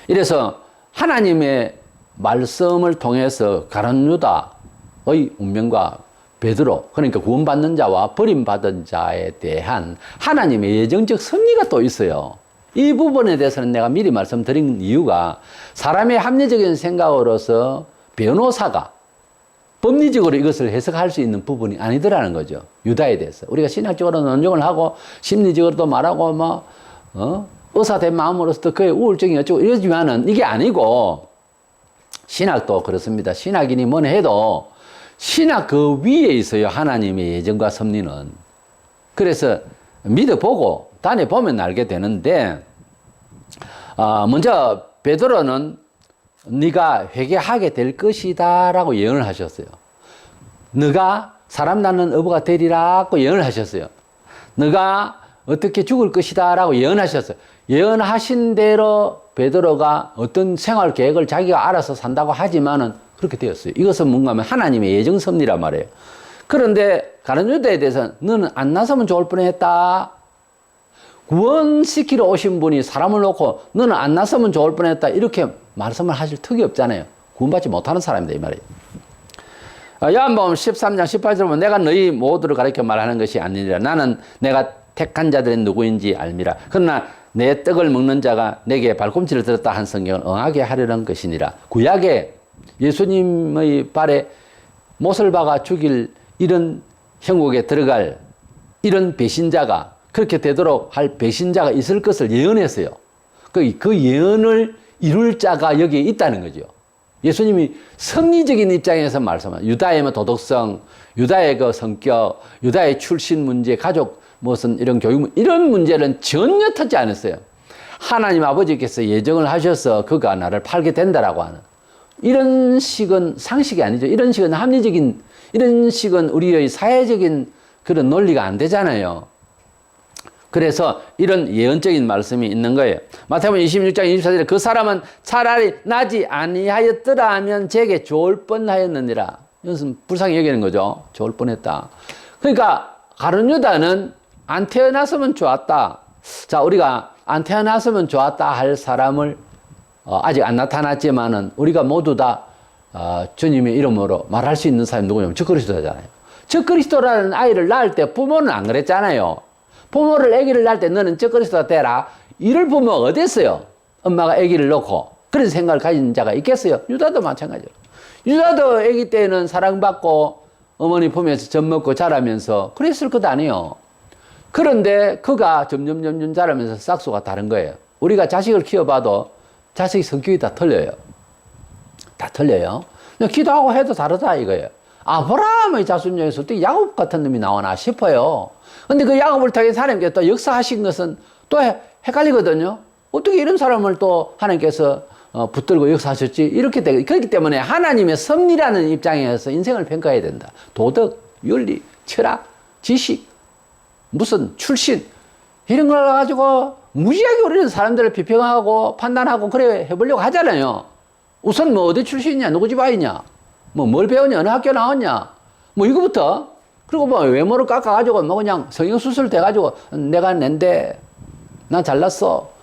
이래서 하나님의 말씀을 통해서 가룟 유다의 운명과 베드로, 그러니까 구원받는 자와 버림받은 자에 대한 하나님의 예정적 섭리가 또 있어요. 이 부분에 대해서는 내가 미리 말씀드린 이유가, 사람의 합리적인 생각으로서 변호사가 법리적으로 이것을 해석할 수 있는 부분이 아니더라는 거죠. 유다에 대해서. 우리가 신학적으로 논쟁을 하고 심리적으로도 말하고 의사된 마음으로서도 그의 우울증이 어쩌고 이러지만은 이게 아니고, 신학도 그렇습니다. 신학이니 뭐니 해도 신학 그 위에 있어요. 하나님의 예정과 섭리는. 그래서 믿어보고 다녀보면 알게 되는데, 먼저 베드로는 네가 회개하게 될 것이다 라고 예언을 하셨어요. 네가 사람 낳는 어부가 되리라고 예언을 하셨어요. 네가 어떻게 죽을 것이다 라고 예언하셨어요. 예언하신 대로 베드로가 어떤 생활 계획을 자기가 알아서 산다고 하지만은 그렇게 되었어요. 이것은 뭔가 하면 하나님의 예정 섭리란 말이에요. 그런데 가룟 유다에 대해서는 너는 안 나서면 좋을 뻔했다. 구원시키러 오신 분이 사람을 놓고 너는 안 나서면 좋을 뻔했다. 이렇게 말씀을 하실 턱이 없잖아요. 구원받지 못하는 사람이다 이 말이에요. 요한복음 13장 18절 보면 내가 너희 모두를 가리켜 말하는 것이 아니니라. 나는 내가 택한 자들이 누구인지 알미라. 그러나 내 떡을 먹는 자가 내게 발꿈치를 들었다 한 성경을 응하게 하려는 것이니라. 구약에 예수님의 발에 못을 박아 죽일 이런 형국에 들어갈 이런 배신자가, 그렇게 되도록 할 배신자가 있을 것을 예언했어요. 그 예언을 이룰 자가 여기에 있다는 거죠. 예수님이 섭리적인 입장에서 말씀합니다. 유다의 도덕성, 유다의 그 성격, 유다의 출신 문제, 가족 무슨 이런 교육, 이런 문제는 전혀 터지 않았어요. 하나님 아버지께서 예정을 하셔서 그가 나를 팔게 된다라고 하는 이런 식은 상식이 아니죠. 이런 식은 합리적인, 이런 식은 우리의 사회적인 그런 논리가 안 되잖아요. 그래서 이런 예언적인 말씀이 있는 거예요. 마태복음 26장 24절에 그 사람은 차라리 나지 아니하였더라 하면 제게 좋을 뻔하였느니라. 이것은 불쌍히 여기는 거죠. 좋을 뻔했다. 그러니까 가룟 유다는 안 태어났으면 좋았다. 자, 우리가 안 태어났으면 좋았다 할 사람을 아직 안 나타났지만은 우리가 모두 다 주님의 이름으로 말할 수 있는 사람이 누구냐면 적그리스도잖아요. 적그리스도라는 아이를 낳을 때 부모는 안 그랬잖아요. 부모를 아기를 낳을 때 너는 적그리스도가 되라. 이럴 부모가 어디 있어요? 엄마가 아기를 놓고 그런 생각을 가진 자가 있겠어요? 유다도 마찬가지로. 유다도 아기 때는 사랑받고 어머니 품에서 젖 먹고 자라면서 그랬을 것 아니에요. 그런데 그가 점점 자라면서 싹수가 다른 거예요. 우리가 자식을 키워봐도 자식 성격이 다 틀려요. 다 틀려요. 기도하고 해도 다르다 이거예요. 아브라함의 자손 중에서 어떻게 야곱 같은 놈이 나오나 싶어요. 근데 그 야곱을 통해서 하나님께서 또 역사하신 것은 또 헷갈리거든요. 어떻게 이런 사람을 또 하나님께서 붙들고 역사하셨지? 이렇게 되고, 그렇기 때문에 하나님의 섭리라는 입장에서 인생을 평가해야 된다. 도덕, 윤리, 철학, 지식, 무슨 출신, 이런 걸 가지고 무지하게 우리는 사람들을 비평하고 판단하고 그래 해보려고 하잖아요. 우선 뭐 어디 출신이냐, 누구 집 아이냐, 뭐 뭘 배웠냐, 어느 학교 나왔냐, 뭐 이거부터. 그리고 뭐 외모를 깎아가지고 뭐 그냥 성형수술 돼가지고 내가 낸데, 난 잘났어.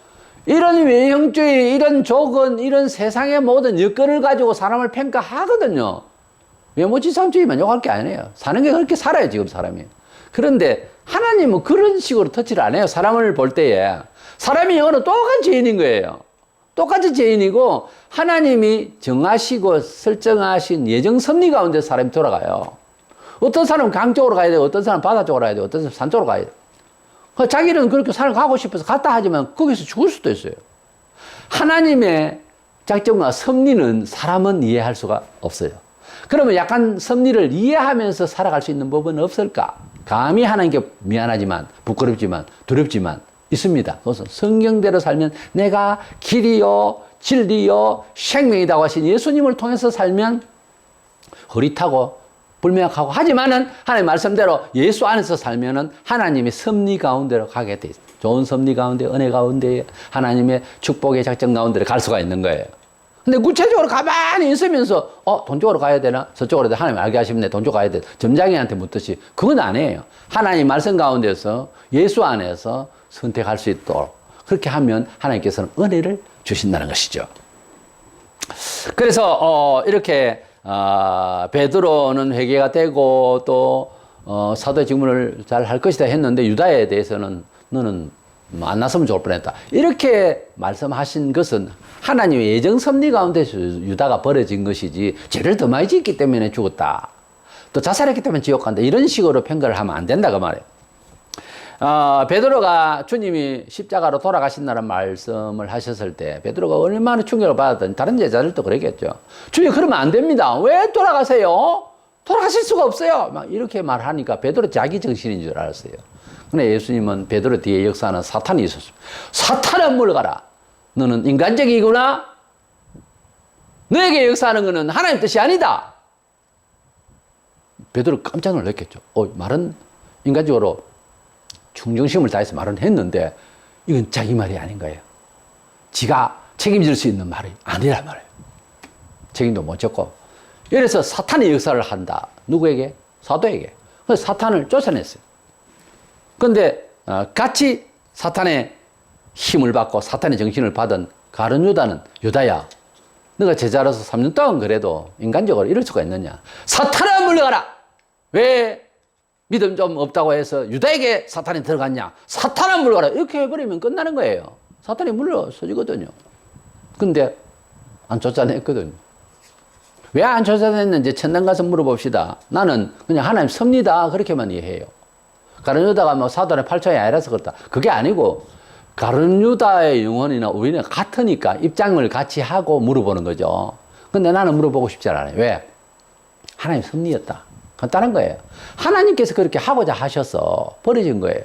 이런 외형주의, 이런 조건, 이런 세상의 모든 여건을 가지고 사람을 평가하거든요. 외모지상주의만 욕할 게 아니에요. 사는 게 그렇게 살아요, 지금 사람이. 그런데 하나님은 그런 식으로 터치를 안 해요. 사람을 볼 때에. 사람이 영어는 똑같은 죄인인 거예요. 똑같은 죄인이고 하나님이 정하시고 설정하신 예정 섭리 가운데 사람이 돌아가요. 어떤 사람은 강 쪽으로 가야 되고, 어떤 사람은 바다 쪽으로 가야 되고, 어떤 사람은 산 쪽으로 가야 돼요. 자기는 그렇게 산을 가고 싶어서 갔다 하지만 거기서 죽을 수도 있어요. 하나님의 작정과 섭리는 사람은 이해할 수가 없어요. 그러면 약간 섭리를 이해하면서 살아갈 수 있는 법은 없을까? 감히 하나님께 미안하지만, 부끄럽지만, 두렵지만 있습니다. 그것은 성경대로 살면 내가 길이요, 진리요, 생명이라고 하신 예수님을 통해서 살면 흐릿하고 불명확하고, 하지만은 하나님 말씀대로 예수 안에서 살면은 하나님의 섭리 가운데로 가게 돼 있어요. 좋은 섭리 가운데, 은혜 가운데, 하나님의 축복의 작정 가운데로 갈 수가 있는 거예요. 근데 구체적으로 가만히 있으면서 돈 쪽으로 가야 되나? 저쪽으로 가야 되나? 하나님 알게 하시면 돈 쪽으로 가야 돼. 점장이한테 묻듯이. 그건 아니에요. 하나님 말씀 가운데서 예수 안에서 선택할 수 있도록 그렇게 하면 하나님께서는 은혜를 주신다는 것이죠. 그래서 이렇게 베드로는 회개가 되고 또 사도의 직분을 잘 할 것이다 했는데 유다에 대해서는 너는 만났으면 좋을 뻔했다. 이렇게 말씀하신 것은 하나님의 예정 섭리 가운데서 유다가 벌어진 것이지 죄를 더 많이 짓기 때문에 죽었다. 또 자살했기 때문에 지옥 간다. 이런 식으로 평가를 하면 안 된다 그 말이에요. 베드로가 주님이 십자가로 돌아가신다는 말씀을 하셨을 때 베드로가 얼마나 충격을 받았더니 다른 제자들도 그랬겠죠. 주님 그러면 안 됩니다. 왜 돌아가세요? 돌아가실 수가 없어요. 막 이렇게 말하니까 베드로 자기 정신인 줄 알았어요. 근데 예수님은 베드로 뒤에 역사하는 사탄이 있었습니다. 사탄아 물러가라. 너는 인간적이구나. 너에게 역사하는 것은 하나님 뜻이 아니다. 베드로 깜짝 놀랐겠죠. 말은 인간적으로 충정심을 다해서 말은 했는데 이건 자기 말이 아닌 거예요. 지가 책임질 수 있는 말이 아니란 말이에요. 책임도 못 졌고. 이래서 사탄의 역사를 한다. 누구에게? 사도에게. 그래서 사탄을 쫓아냈어요. 그런데 같이 사탄의 힘을 받고 사탄의 정신을 받은 가룟 유다는 유다야, 너가 제자로서 3년 동안 그래도 인간적으로 이럴 수가 있느냐? 사탄아 물러가라! 왜 믿음 좀 없다고 해서 유다에게 사탄이 들어갔냐? 사탄아 물러가라! 이렇게 해버리면 끝나는 거예요. 사탄이 물러서지거든요. 근데 안 쫓아냈거든요. 왜 안 쫓아냈는지 천당 가서 물어봅시다. 나는 그냥 하나님 섭니다. 그렇게만 이해해요. 가룟 유다가 뭐 사돈의 8촌이 아니라서 그렇다. 그게 아니고 가룟 유다의 영혼이나 우리는 같으니까 입장을 같이 하고 물어보는 거죠. 근데 나는 물어보고 싶지 않아요. 왜? 하나님 섭리였다. 간단한 거예요. 하나님께서 그렇게 하고자 하셔서 버려진 거예요.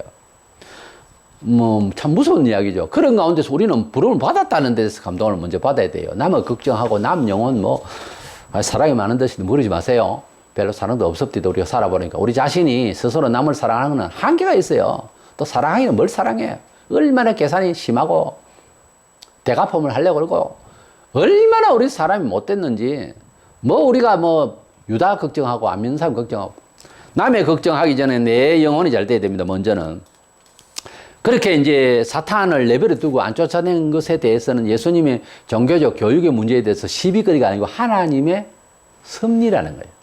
참 무서운 이야기죠. 그런 가운데서 우리는 부름을 받았다는 데서 감동을 먼저 받아야 돼요. 남을 걱정하고 남 영혼 사랑이 많은 듯이 모르지 마세요. 별로 사랑도 없었디도 우리가 살아보니까 우리 자신이 스스로 남을 사랑하는 건 한계가 있어요. 또 사랑하기는 뭘 사랑해? 얼마나 계산이 심하고 대가품을 하려고 그러고 얼마나 우리 사람이 못됐는지 우리가 유다 걱정하고 안 믿는 사람 걱정하고 남의 걱정하기 전에 내 영혼이 잘 돼야 됩니다. 먼저는. 그렇게 이제 사탄을 내버려 두고 안 쫓아낸 것에 대해서는 예수님의 종교적 교육의 문제에 대해서 시비거리가 아니고 하나님의 섭리라는 거예요.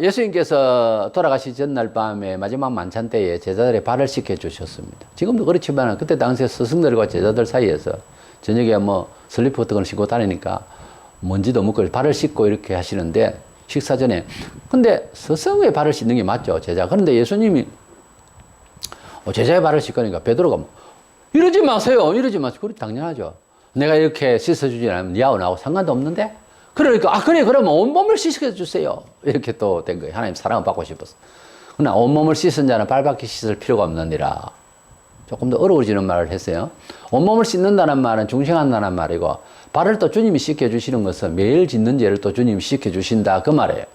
예수님께서 돌아가시 전날 밤에 마지막 만찬 때에 제자들의 발을 씻겨 주셨습니다. 지금도 그렇지만 그때 당시에 스승들과 제자들 사이에서 저녁에 슬리퍼 같은 걸 신고 다니니까 먼지도 묻고 발을 씻고 이렇게 하시는데 식사 전에. 근데 스승의 발을 씻는 게 맞죠, 제자. 그런데 예수님이 제자의 발을 씻으니까 베드로가 이러지 마세요. 이러지 마세요. 그렇게 당연하죠. 내가 이렇게 씻어주지 않으면 니하고 나하고 상관도 없는데? 그러니까, 그래, 그러면 온몸을 씻어주세요. 이렇게 또 된 거예요. 하나님 사랑을 받고 싶어서. 그러나 온몸을 씻은 자는 발밖에 씻을 필요가 없느니라. 조금 더 어려워지는 말을 했어요. 온몸을 씻는다는 말은 중생한다는 말이고, 발을 또 주님이 씻겨주시는 것은 매일 짓는 죄를 또 주님이 씻겨주신다. 그 말이에요.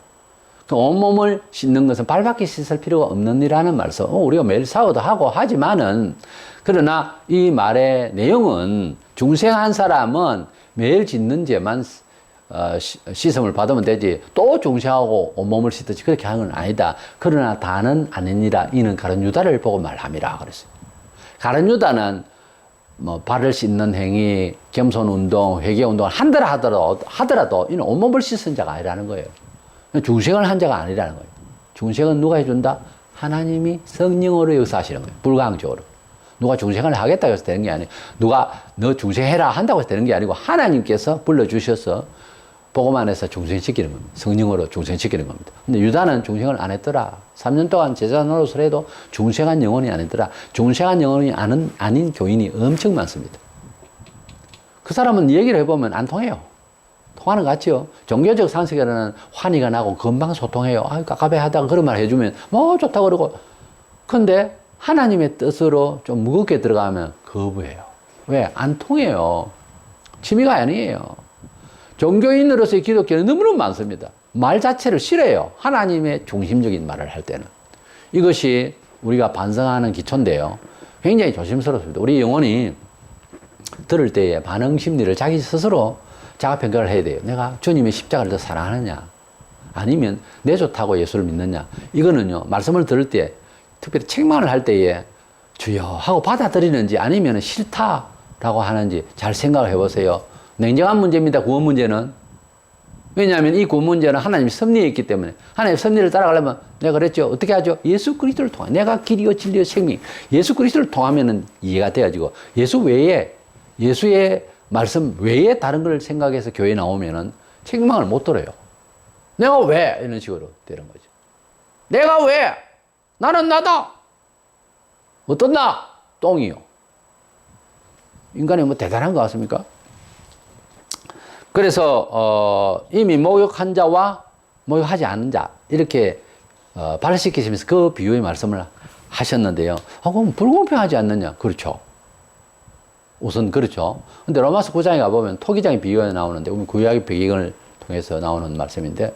그 온몸을 씻는 것은 발밖에 씻을 필요가 없느니라는 말에서 우리가 매일 샤워도 하고 하지만은, 그러나 이 말의 내용은 중생한 사람은 매일 짓는 죄만 씻음을 받으면 되지 또 중생하고 온몸을 씻듯이 그렇게 하는 건 아니다. 그러나 다는 아니니라. 이는 가룟 유다를 보고 말함이라 그랬어요. 가룟 유다는 뭐 발을 씻는 행위, 겸손 운동, 회개 운동을 하더라도 이는 온몸을 씻은 자가 아니라는 거예요. 중생을 한 자가 아니라는 거예요. 중생은 누가 해준다? 하나님이 성령으로 역사하시는 거예요. 불가항적으로. 누가 중생을 하겠다고 해서 되는 게 아니에요. 누가 너 중생해라 한다고 해서 되는 게 아니고 하나님께서 불러주셔서 복음만 해서 중생시키는 겁니다. 성령으로 중생시키는 겁니다. 근데 유다는 중생을 안 했더라. 3년 동안 제자 노릇을 해도 중생한 영혼이 아니더라. 중생한 영혼이 아닌 교인이 엄청 많습니다. 그 사람은 얘기를 해보면 안 통해요. 통하는 것 같죠? 종교적 상식에는 환희가 나고 금방 소통해요. 깝깝해 하다가 그런 말 해주면 뭐 좋다고 그러고. 근데 하나님의 뜻으로 좀 무겁게 들어가면 거부해요. 왜? 안 통해요. 취미가 아니에요. 종교인으로서의 기독교는 너무너무 많습니다. 말 자체를 싫어해요. 하나님의 중심적인 말을 할 때는. 이것이 우리가 반성하는 기초인데요. 굉장히 조심스럽습니다. 우리 영혼이 들을 때의 반응 심리를 자기 스스로 자가평가를 해야 돼요. 내가 주님의 십자가를 더 사랑하느냐, 아니면 내 좋다고 예수를 믿느냐. 이거는요, 말씀을 들을 때, 특별히 책망을 할 때에 주여 하고 받아들이는지 아니면 싫다라고 하는지 잘 생각을 해보세요. 냉정한 문제입니다. 구원 문제는. 왜냐하면 이 구원 문제는 하나님의 섭리에 있기 때문에 하나님의 섭리를 따라가려면 내가 그랬죠. 어떻게 하죠? 예수 그리스도를 통해. 내가 길이요 진리요 생명. 예수 그리스도를 통하면은 이해가 돼가지고 예수 외에, 예수의 말씀 외에 다른 걸 생각해서 교회에 나오면은 책망을 못 들어요. 내가 왜? 이런 식으로 되는 거죠. 내가 왜? 나는 나다. 어떤 나? 똥이요. 인간이 뭐 대단한 것 같습니까? 그래서 이미 목욕한 자와 목욕하지 않은 자 이렇게 발시키시면서 그 비유의 말씀을 하셨는데요. 그럼 불공평하지 않느냐? 그렇죠. 우선 그렇죠. 근데 로마서 9장에 가보면 토기장의 비유가 나오는데, 구약의 배경을 통해서 나오는 말씀인데,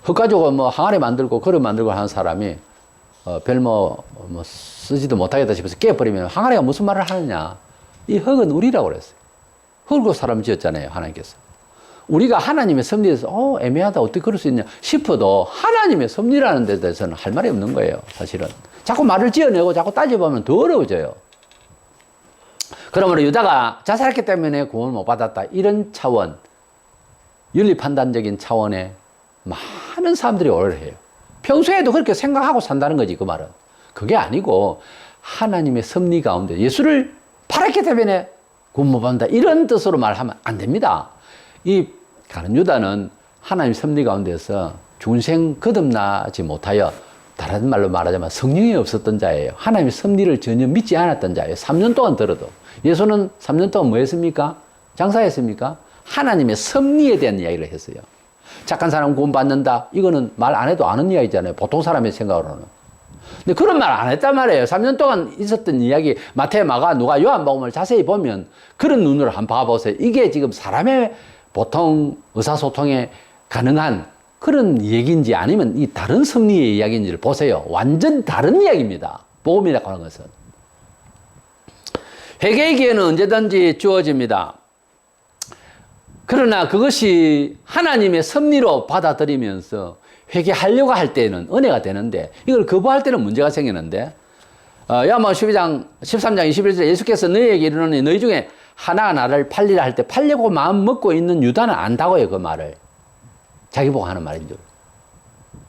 흙 가지고 뭐 항아리 만들고 그릇 만들고 하는 사람이 별 쓰지도 못하겠다 싶어서 깨버리면 항아리가 무슨 말을 하느냐? 이 흙은 우리라고 그랬어요. 흙으로 사람 지었잖아요, 하나님께서. 우리가 하나님의 섭리에서 애매하다, 어떻게 그럴 수 있냐 싶어도 하나님의 섭리라는 데 대해서는 할 말이 없는 거예요, 사실은. 자꾸 말을 지어내고 자꾸 따져보면 더 어려워져요. 그러므로 유다가 자살했기 때문에 구원을 못 받았다, 이런 차원, 윤리 판단적인 차원에 많은 사람들이 오해를 해요. 평소에도 그렇게 생각하고 산다는 거지, 그 말은. 그게 아니고 하나님의 섭리 가운데 예수를 팔았기 때문에 구원 못 받는다, 이런 뜻으로 말하면 안 됩니다. 이 가룟 유다는 하나님의 섭리 가운데서 중생 거듭나지 못하여, 다른 말로 말하자면 성령이 없었던 자예요. 하나님의 섭리를 전혀 믿지 않았던 자예요. 3년 동안 들어도. 예수는 3년 동안 뭐 했습니까? 장사했습니까? 하나님의 섭리에 대한 이야기를 했어요. 착한 사람은 구원 받는다, 이거는 말 안 해도 아는 이야기잖아요, 보통 사람의 생각으로는. 근데 그런 말 안 했단 말이에요. 3년 동안 있었던 이야기, 마태, 마가, 누가, 요한복음을 자세히 보면 그런 눈으로 한번 봐보세요. 이게 지금 사람의 보통 의사소통에 가능한 그런 얘기인지 아니면 이 다른 섭리의 이야기인지를 보세요. 완전 다른 이야기입니다, 복음이라고 하는 것은. 회개의 기회는 언제든지 주어집니다. 그러나 그것이 하나님의 섭리로 받아들이면서 회개하려고 할 때는 은혜가 되는데, 이걸 거부할 때는 문제가 생기는데, 야마 13장 21절에 예수께서 너희에게 이르노니 너희 중에 하나가 나를 팔리라 할 때 팔려고 마음 먹고 있는 유다는 안다고 해요, 그 말을. 자기 보고 하는 말인 줄.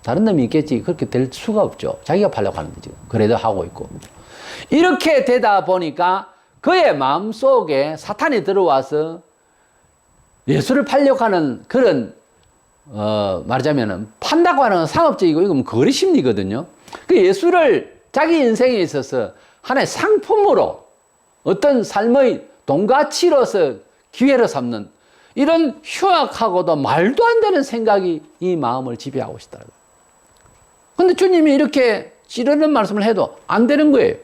다른 놈이 있겠지, 그렇게 될 수가 없죠. 자기가 팔려고 하는데 지금 그래도 하고 있고. 이렇게 되다 보니까 그의 마음속에 사탄이 들어와서 예수를 팔려고 하는 그런 말하자면은 판다고 하는 건 상업적이고 이건 거래 심리거든요. 그 예수를 자기 인생에 있어서 하나의 상품으로, 어떤 삶의 돈과 치러서 기회를 삼는 이런 흉악하고도 말도 안 되는 생각이 이 마음을 지배하고 있다는 거예요. 근데 주님이 이렇게 찌르는 말씀을 해도 안 되는 거예요.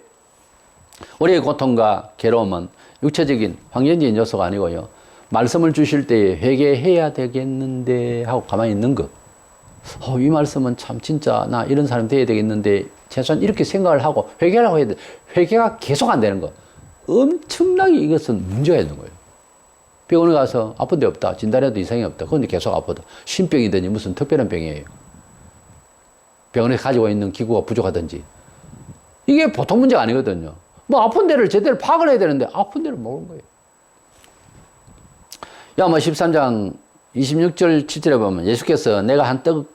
우리의 고통과 괴로움은 육체적인 환경적인 요소가 아니고요. 말씀을 주실 때에 회개해야 되겠는데 하고 가만히 있는 것. 이 말씀은 참 진짜 나 이런 사람 돼야 되겠는데 최소한 이렇게 생각을 하고 회개하려고 해야 돼. 회개가 계속 안 되는 거. 엄청나게 이것은 문제가 있는 거예요. 병원에 가서 아픈 데 없다. 진단해도 이상이 없다. 그런데 계속 아프다. 신병이든지 무슨 특별한 병이에요. 병원에 가지고 있는 기구가 부족하든지. 이게 보통 문제가 아니거든요. 뭐 아픈 데를 제대로 파악을 해야 되는데 아픈 데를 모르는 거예요. 야마 13장 26절 7절에 보면 예수께서 내가 한 떡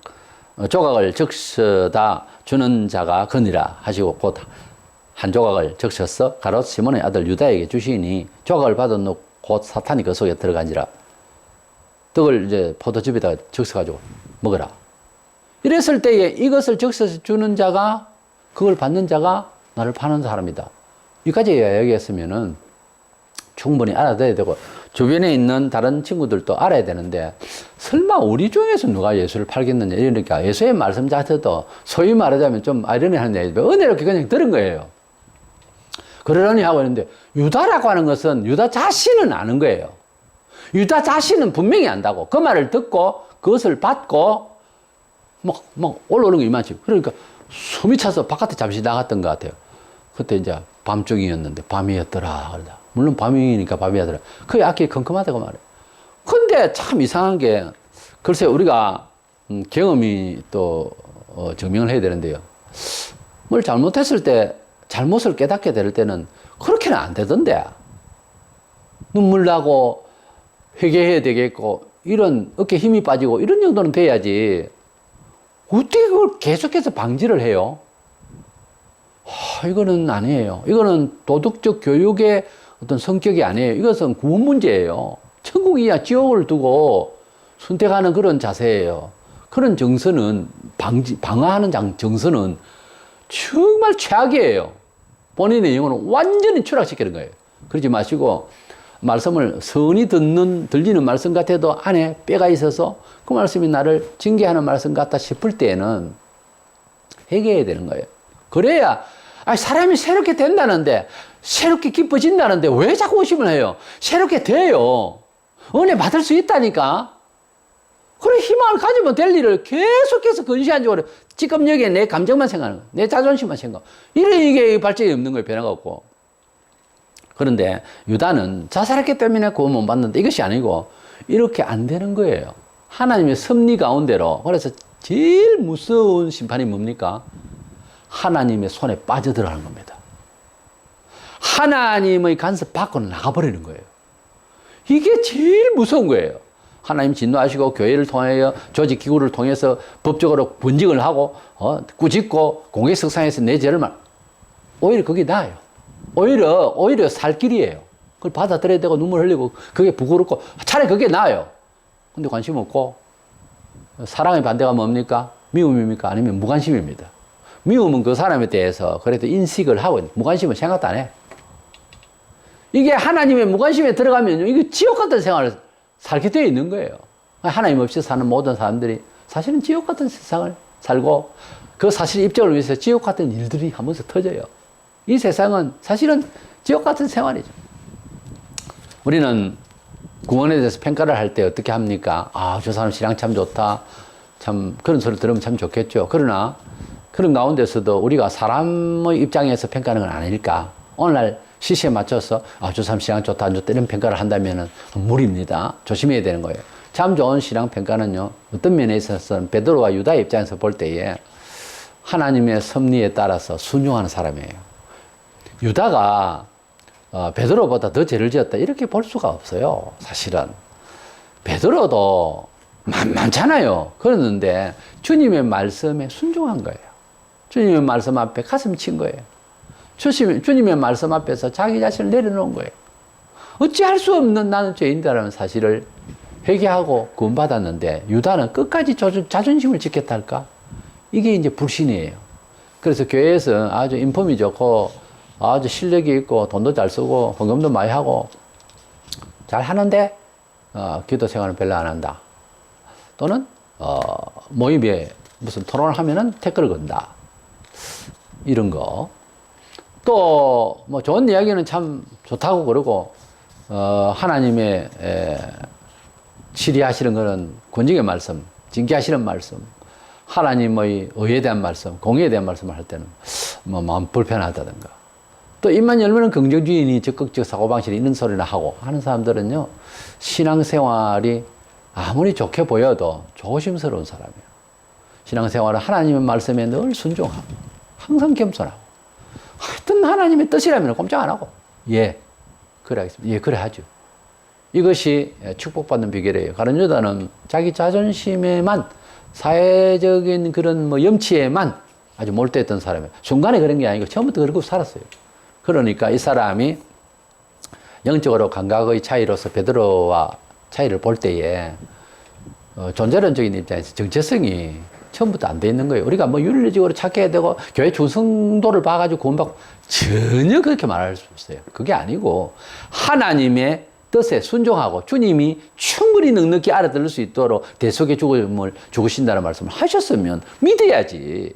조각을 적셔다 주는 자가 거니라 하시고 곧 한 조각을 적셔서 가롯 시몬의 아들 유다에게 주시니 조각을 받은 후 곧 사탄이 그 속에 들어간지라. 떡을 이제 포도즙에다 적셔가지고 먹어라. 이랬을 때에 이것을 적셔서 주는 자가, 그걸 받는 자가 나를 파는 사람이다. 여기까지 이야기했으면은 충분히 알아둬야 되고, 주변에 있는 다른 친구들도 알아야 되는데, 설마 우리 중에서 누가 예수를 팔겠느냐. 이러니까 예수의 말씀 자체도 소위 말하자면 좀 아이러니한 얘기인데, 은혜롭게 그냥 들은 거예요. 그러려니 하고 있는데, 유다라고 하는 것은 유다 자신은 아는 거예요. 유다 자신은 분명히 안다고. 그 말을 듣고 그것을 받고 막 올라오는 거 이만치. 그러니까 숨이 차서 바깥에 잠시 나갔던 것 같아요. 그때 이제 밤중이었는데 밤이었더라. 물론 밤이니까 밤이었더라. 그게 악기 컴컴하다고 말해요. 근데 참 이상한 게 글쎄 우리가 경험이 또 증명을 해야 되는데요. 뭘 잘못했을 때 잘못을 깨닫게 될 때는 그렇게는 안 되던데. 눈물 나고 회개해야 되겠고 이런 어깨 힘이 빠지고 이런 정도는 돼야지 어떻게 그걸 계속해서 방지를 해요? 이거는 아니에요. 이거는 도덕적 교육의 어떤 성격이 아니에요. 이것은 구원 문제예요. 천국이야 지옥을 두고 선택하는 그런 자세예요. 그런 정서는 방어하는 정서는 정말 최악이에요. 본인의 영혼을 완전히 추락시키는 거예요. 그러지 마시고 말씀을 선히 들리는 말씀 같아도 안에 뼈가 있어서 그 말씀이 나를 징계하는 말씀 같다 싶을 때에는 회개해야 되는 거예요. 그래야 사람이 새롭게 된다는데 새롭게 기뻐진다는데 왜 자꾸 의심을 해요? 새롭게 돼요. 은혜 받을 수 있다니까. 그래 희망을 가지면 될 일을 계속해서 근시안적으로 지금 여기에 내 감정만 생각하는 거예요. 내 자존심만 생각. 이게 발전이 없는 거예요. 변화가 없고. 그런데 유다는 자살했기 때문에 구원 못 받는데 이것이 아니고 이렇게 안 되는 거예요. 하나님의 섭리 가운데로. 그래서 제일 무서운 심판이 뭡니까? 하나님의 손에 빠져들어가는 겁니다. 하나님의 간섭 밖으로 나가버리는 거예요. 이게 제일 무서운 거예요. 하나님 진노하시고 교회를 통하여 조직 기구를 통해서 법적으로 번직을 하고 꾸짖고 공개석상에서 내 죄를 오히려 그게 나아요. 오히려 살 길이에요. 그걸 받아들여야 되고 눈물 흘리고 그게 부끄럽고 차라리 그게 나아요. 근데 관심 없고 사랑의 반대가 뭡니까? 미움입니까? 아니면 무관심입니다. 미움은 그 사람에 대해서 그래도 인식을 하고 무관심은 생각도 안 해. 이게 하나님의 무관심에 들어가면 이게 지옥 같은 생활을 살게 되어 있는 거예요. 하나님 없이 사는 모든 사람들이 사실은 지옥 같은 세상을 살고 그 사실 입증을 위해서 지옥 같은 일들이 한 번씩 터져요. 이 세상은 사실은 지옥 같은 생활이죠. 우리는 구원에 대해서 평가를 할 때 어떻게 합니까? 저 사람 신앙 참 좋다. 참 그런 소리 들으면 참 좋겠죠. 그러나 그런 가운데서도 우리가 사람의 입장에서 평가하는 건 아닐까? 오늘날 시시에 맞춰서 저 사람 신앙 좋다 안 좋다 이런 평가를 한다면 무리입니다. 조심해야 되는 거예요. 참 좋은 신앙 평가는요. 어떤 면에 있어서는 베드로와 유다의 입장에서 볼 때에 하나님의 섭리에 따라서 순종하는 사람이에요. 유다가 베드로보다 더 죄를 지었다 이렇게 볼 수가 없어요. 사실은 베드로도 많잖아요. 그랬는데 주님의 말씀에 순종한 거예요. 주님의 말씀 앞에 가슴 친 거예요. 주님의 말씀 앞에서 자기 자신을 내려놓은 거예요. 어찌할 수 없는 나는 죄인이라는 사실을 회개하고 구원받았는데 유다는 끝까지 자존심을 지켰다 할까? 이게 이제 불신이에요. 그래서 교회에서 아주 인품이 좋고 아주 실력이 있고 돈도 잘 쓰고 헌금도 많이 하고 잘 하는데 기도 생활은 별로 안 한다. 또는 모임에 무슨 토론을 하면은 댓글을 건다. 이런 거. 또 뭐 좋은 이야기는 참 좋다고 그러고 하나님의 치리하시는 거는 권징의 말씀, 징계하시는 말씀, 하나님의 의에 대한 말씀, 공의에 대한 말씀을 할 때는 뭐 마음 불편하다든가. 또 입만 열면 긍정주의니 적극적 사고방식이 있는 소리나 하고 하는 사람들은요, 신앙생활이 아무리 좋게 보여도 조심스러운 사람이에요. 신앙생활은 하나님의 말씀에 늘 순종하고 항상 겸손하고 하여튼 하나님의 뜻이라면 꼼짝 안 하고 예, 그래 하겠습니다. 예, 그래 하죠. 이것이 축복받는 비결이에요. 가룟 유다는 자기 자존심에만, 사회적인 그런 뭐 염치에만 아주 몰두했던 사람이에요. 순간에 그런 게 아니고 처음부터 그러고 살았어요. 그러니까 이 사람이 영적으로 감각의 차이로서 베드로와 차이를 볼 때에 존재론적인 입장에서 정체성이 처음부터 안 돼 있는 거예요. 우리가 뭐 윤리적으로 착해야 되고 교회 충성도를 봐가지고 구원받고 전혀 그렇게 말할 수 없어요. 그게 아니고 하나님의 뜻에 순종하고 주님이 충분히 넉넉히 알아들을 수 있도록 대속의 죽음을 죽으신다는 말씀을 하셨으면 믿어야지.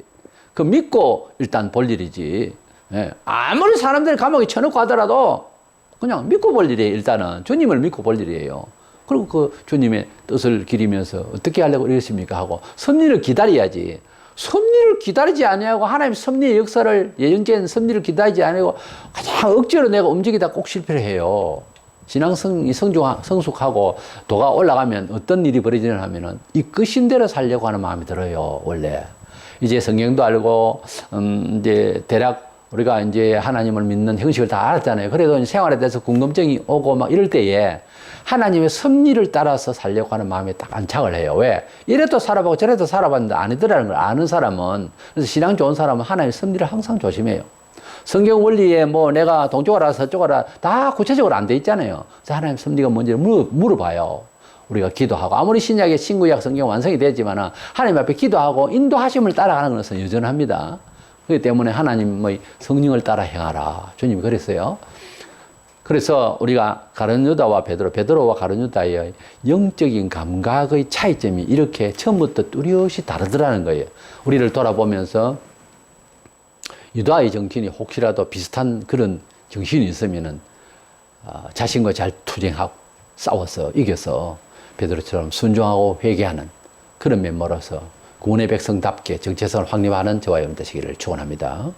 그 믿고 일단 볼 일이지. 예. 아무리 사람들이 감옥에 쳐넣고 하더라도 그냥 믿고 볼 일이에요. 일단은 주님을 믿고 볼 일이에요. 그리고 그 주님의 뜻을 기리면서 어떻게 하려고 이러십니까 하고 섭리를 기다려야지. 섭리를 기다리지 아니하고 하나님 섭리의 역사를, 예정된 섭리를 기다리지 아니하고 그냥 억지로 내가 움직이다 꼭 실패를 해요. 신앙성이 성숙하고 도가 올라가면 어떤 일이 벌어지냐 하면은 이끄신 대로 살려고 하는 마음이 들어요. 원래 이제 성경도 알고 이제 대략 우리가 이제 하나님을 믿는 형식을 다 알았잖아요. 그래도 생활에 대해서 궁금증이 오고 막 이럴 때에 하나님의 섭리를 따라서 살려고 하는 마음이 딱 안착을 해요. 왜? 이래도 살아보고 저래도 살아봤는데 아니더라는 걸 아는 사람은, 그래서 신앙 좋은 사람은 하나님의 섭리를 항상 조심해요. 성경 원리에 뭐 내가 동쪽으로 와서 서쪽으로 와 다 구체적으로 안 돼 있잖아요. 그래서 하나님 섭리가 뭔지를 물어봐요. 우리가 기도하고 아무리 신약의 신구약 성경 완성이 되지만 하나님 앞에 기도하고 인도하심을 따라가는 것은 여전합니다. 그렇기 때문에 하나님의 성령을 따라 행하라. 주님이 그랬어요. 그래서 우리가 가룟 유다와 베드로와 가룟 유다의 영적인 감각의 차이점이 이렇게 처음부터 뚜렷이 다르더라는 거예요. 우리를 돌아보면서 유다의 정신이 혹시라도 비슷한 그런 정신이 있으면은 자신과 잘 투쟁하고 싸워서 이겨서 베드로처럼 순종하고 회개하는 그런 면모로서 구원의 백성답게 정체성을 확립하는 저와 여러분 되시기를 축원합니다.